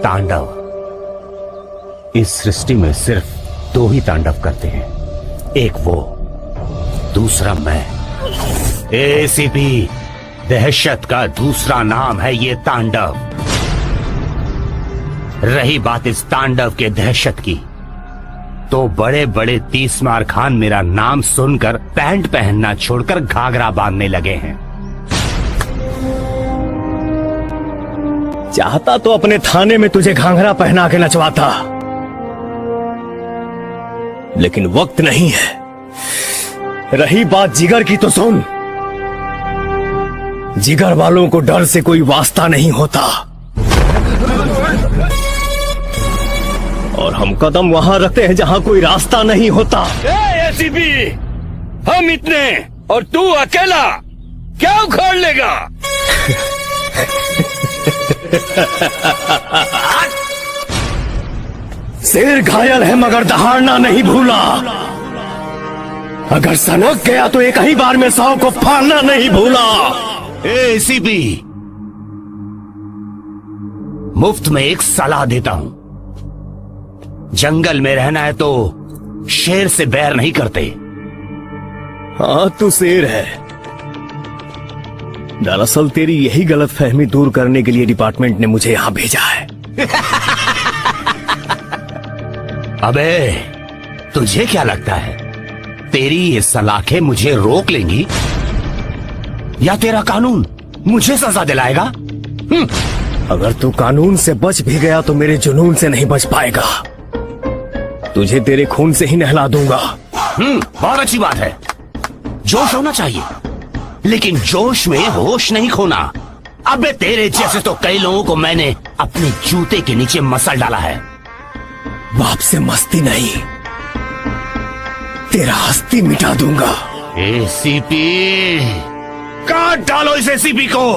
तांडव। इस सृष्टि में सिर्फ दो ही तांडव करते हैं, एक वो, दूसरा मैं। एसीपी, दहशत का दूसरा नाम है ये तांडव। रही बात इस तांडव के दहशत की, तो बड़े बड़े तीसमार खान मेरा नाम सुनकर पैंट पहनना छोड़कर घाघरा बांधने लगे हैं। चाहता तो अपने थाने में तुझे घाघरा पहना के नचवाता, लेकिन वक्त नहीं है। रही बात जिगर की तो सुन। जिगर वालों को डर से कोई वास्ता नहीं होता, और हम कदम वहां रखते हैं जहां कोई रास्ता नहीं होता। एसीपी, हम इतने और तू अकेला क्या उखाड़ लेगा? शेर घायल है मगर दहाड़ना नहीं भूला। अगर सनक गया तो एक ही बार में 100 को फाड़ना नहीं भूला। एसीपी, मुफ्त में एक सलाह देता हूं। जंगल में रहना है तो शेर से बैर नहीं करते। हाँ, तू शेर है। दरअसल तेरी यही गलतफहमी दूर करने के लिए डिपार्टमेंट ने मुझे यहां भेजा है। अबे, तुझे क्या लगता है तेरी ये सलाखें मुझे रोक लेंगी, या तेरा कानून मुझे सजा दिलाएगा? अगर तू कानून से बच भी गया तो मेरे जुनून से नहीं बच पाएगा। तुझे तेरे खून से ही नहला दूंगा। बहुत अच्छी बात है। जोश होना चाहिए, लेकिन जोश में होश नहीं खोना। अबे, तेरे जैसे तो कई लोगों को मैंने अपने जूते के नीचे मसल डाला है। बाप से मस्ती नहीं, तेरा हस्ती मिटा दूंगा। एसीपी, काट डालो इस एसीपी को।